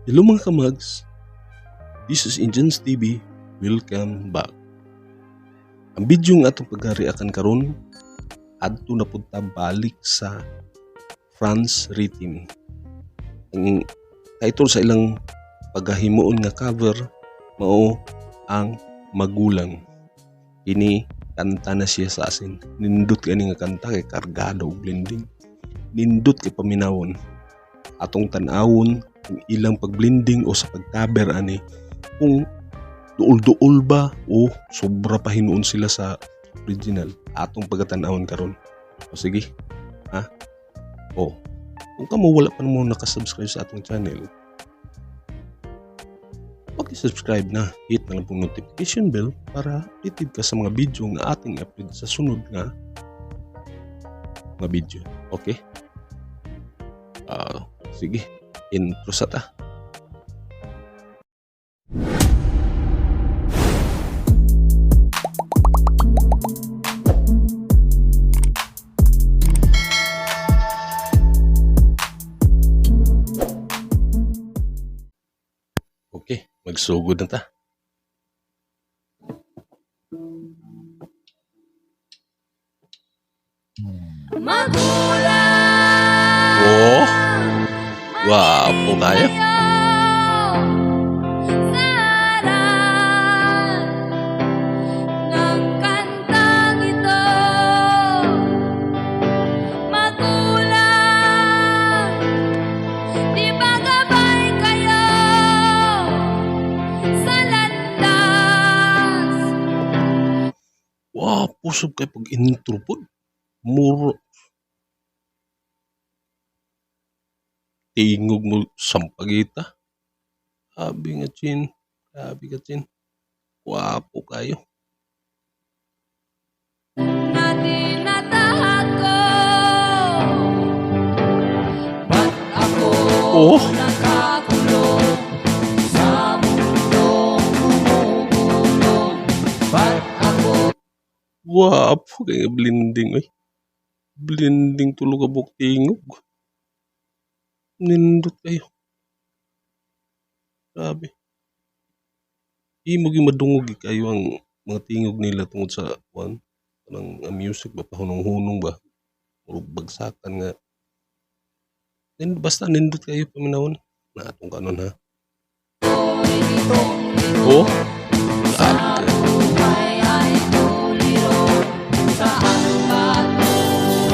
Hello mga kamags, this is Indians TV, welcome back. Ang video nga itong pag-reakan karon adto na punta balik sa France Rhythm. Ang title sa ilang paghahimuon nga cover mao ang Magulang. Ini kanta na siya sa asin. Nindot gani nga kanta kay kargado og blending. Nindot kay paminawon. Atong tan-awon kung ilang pag-blending o sa pag-cover ani kung duol-duol ba o sobra pa hinuon sila sa original atong pagatan-awon karon. O sige, ha? O, kung kamo wala pa mo nakasubscribe sa atong channel, paki-subscribe na, hit na lang pong notification bell para updated ka sa mga video na ating upload sa sunod nga mga video. Okay? Sige, intro sa ta. Okay, magsugod na ta. Magulang! Oh, wapo kayo. Wow, pusog kayo pag intro po. Muro. Tingog mo sampagita. Grabe nga chin. Grabe ka chin. Wapo kayo. Natinatahan ko, ba't ako nakakulong sa mundong gumugulong? Ba't ako Wapo kayo blending. Ay. Blending tulog ka buk tingog. Nindot kayo. Grabe. Imog yung madungog kayo ang mga tingog nila tungod sa one. Parang music ba, pahunong-hunong ba? O bagsakan nga. Basta nindot kayo paminawon. Na atong kanon ha. Oh, grabe. buhay ay tuliro saan ba tungo?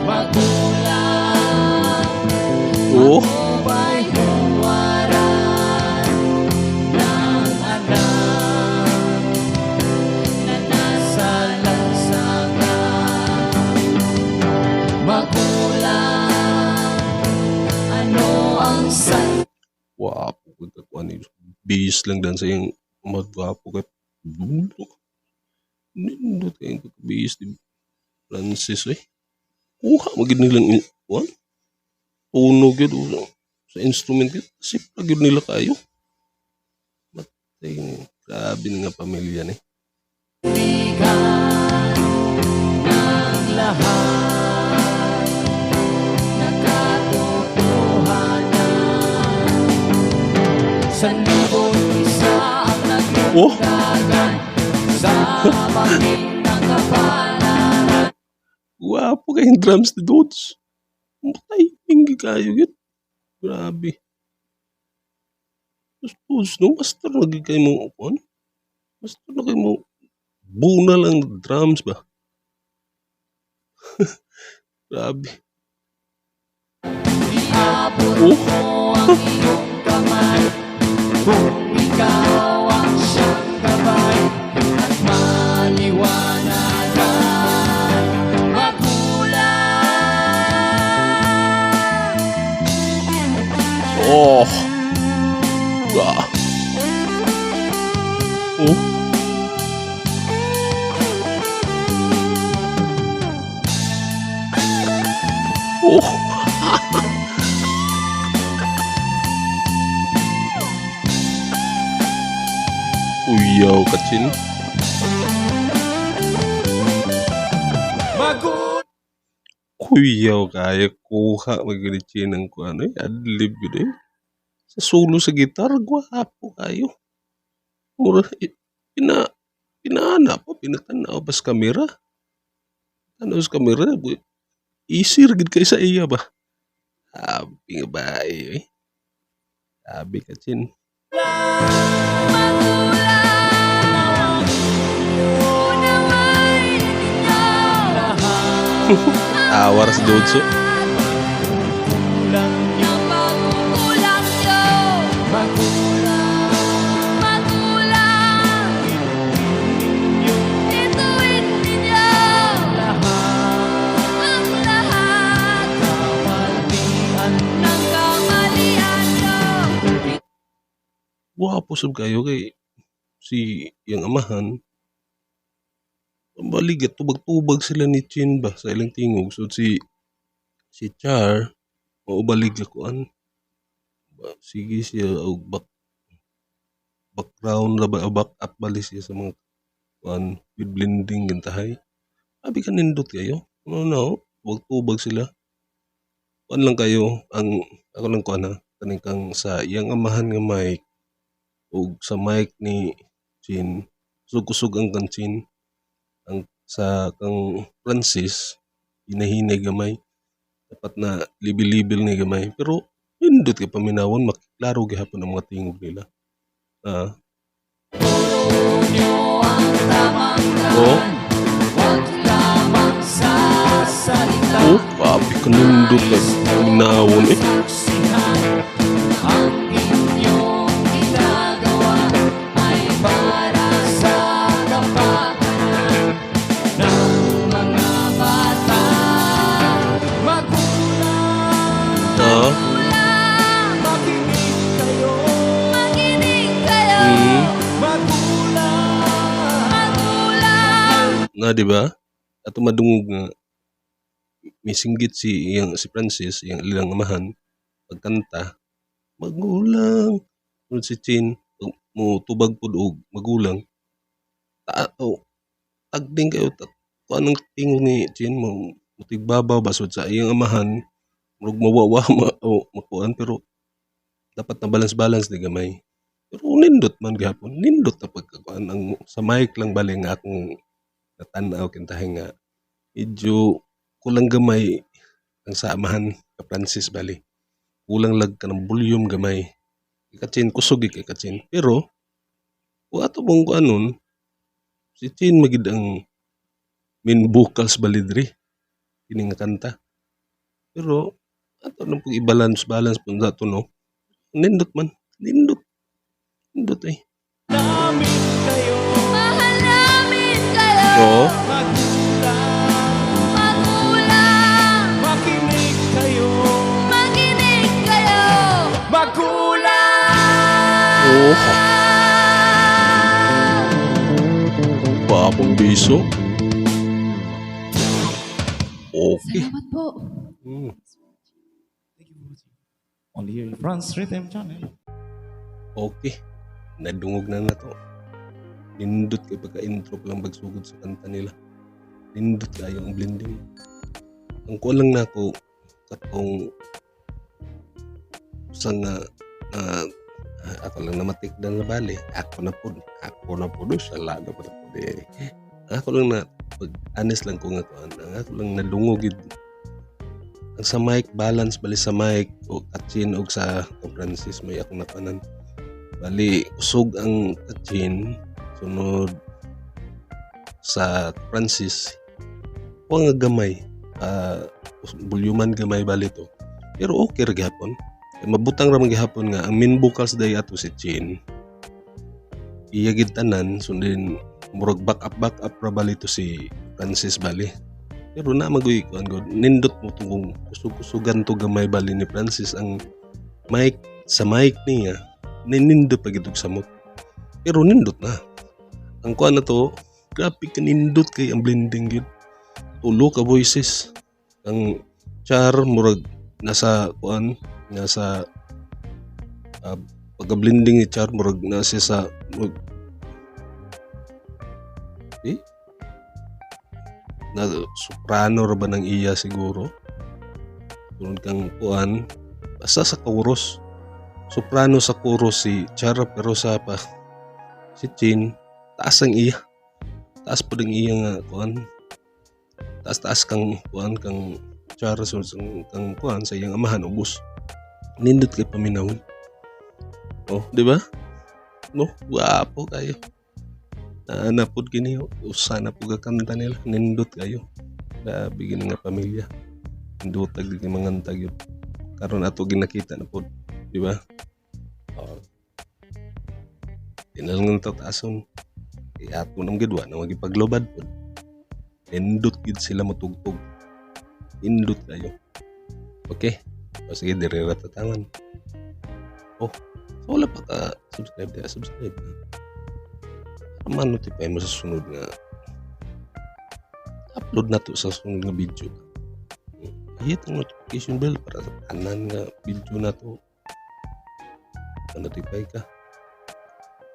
Magulang, Oh, ba'y huwaran ng anak na nasa lansangan? Magulang, ano ang wapo ko kakuan ni. Bis lang dan sa yung magwapo ka. Nindot kayong kakabis di Francis eh. Kuha magid nilang one. Tunog yun sa instrument yun. Sipag yun nila kayo. Matay ni. Grabe nga pamilya ni. bigan ng lahat na katotohanan. Sa libot isa ang naglugagan sa panging ng kapalaran. Wapo kayong drums ni Dudes. Matay pingi kayo yun. Grabe. Tapos no, basta lagi kayo mo ano? Basta lagi mo buna lang drums ba? Grabe. Iabot Oh, mo ang iyong kamay kung ikaw ang siyang gabay at maliwanagan. Magulang, oh. Ah. Oh. Oh. Uyaw kacin. Kuyaw kaya kuha maglicin ng kuan adlib gud eh. sa solo sa gitar gwapo kayo. Mura pina pinaana pa pinatanaw pa sa kamera. Tanaw sa kamera easy ra gid kay sa iya ba. Abi nga bae. Abi ka chin. Awar sa Dodso. Gwapo sab kayo kay si yang amahan. Baligat tubag-tubag sila ni Chin ba sa ilang tingog. So si Char maubalig lakuan. Sige siya og background ra ba back up bali siya sa mga kuan with blending gantahay. Abi ka nindot kayo. No, tubag-tubag sila. Kuan lang kayo ang ako lang kuan ha. Kaning kang sa iyang amahan nga mic ug sa mic ni Chin kusog-kusog ang kang Chin ang sa kang Francis hinahinay gamay dapat na libil-libil ni gamay pero nindot kay paminawon maklaro gihapon ang mga tingog nila. Papi ka nindot na paminawon eh. Nga di ba? Ato madungog nga misinggit si Francis, yang ilang amahan pagkanta magulang. Kung si Chin mo tubag pud og magulang. Tagding kayo kung anong tingog ni Chin mo tigbabaw basod sa iyang amahan murag mawawa makuan pero dapat na balance di gamay. Pero nindot man gihapon, nindot na pagkakuan ang sa mic lang bali nga akong natanaw kintahay nga medyo kulang gamay ang sa amahan ka Francis bali. Kulang lag ka ng volume gamay. Ikachin kusog kay Kachin. Pero kung ato mong kuanon si Chin magid ang main vocals bali diri kini nga kanta. Pero ato nang pag i-balance pud ato no. Nindot man, nindot eh. Mahal namin kayo. Oo. Papong biso. Okay. Salamat po. Only here in France Rhythm Channel. Okay. Nadungog na to. Nindot kay pagka-intro pa lang pagsugod sa kanta nila. Nindot kayo ang blending. Ang kuha lang na ako katong sa nga ako lang na matikdan na bali. Ako na po. Salado pa na po. Ako lang na pag-honest lang ko nga kuhan. Ako lang nadungogid. Ang sa mic, balance bali sa mic o Kachin o sa Francis may ako napanan. Bali, usog ang Kachin, sunod sa Francis. O nga gamay, bulyuman gamay bali to. Pero okay ra gihapon. Mabutang ra man gihapon nga ang main vocals day ato si Chin. Iyagid tanan sundin murag back up ra bali to si Francis bali. Pero na magoy ko god nindot mo tong kusog-kusugan to gamay bali ni Francis ang mic sa mic niya nindot pa gid og samot. Pero nindot na. Ang kuan na to, grabe ka nindot kay ang blending gid. Tulo ka voices. Ang Char murag nasa kuan nasa pagka-blending ni Char murag nasa sa na soprano ra ba ng iya siguro. Tunod kang kuan basta sa chorus. soprano sa chorus si Chara, pero sa pa si Chin taas ang iya. Taas po din iya nga kuan. Taas kang kuan kang Chara so kang kuan sa iyang amahan ubos. Nindot kay paminawon. Oh, di ba? No, guwapo kayo. Naanapod kini usa na po kakanta nila. Nindot kayo. Grabe gini nga pamilya. Nindotag di mangantag yun. Karon ato ginakita na po, di ba? Oh. Tinalangan tatason. Ato nang gidwa na magipaglobad po. Nindot gid sila matugtog. Nindot kayo. Okay? O sige, dirira tatangan. Oh, so wala pa ka subscribe na. Subscribe na. Ma-notify mo sa sunod nga upload na to sa sunod nga video. Hit ang notification bell para sa tanan nga video na to. Ma-notify ka.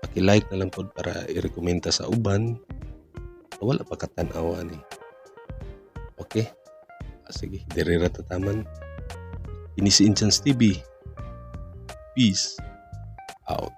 Paki-like na lang po para i-rekomenda sa uban. Wala pa katanawa ni. Okay? Sige, dirira tataman. Ini si Inchans TV. Peace out.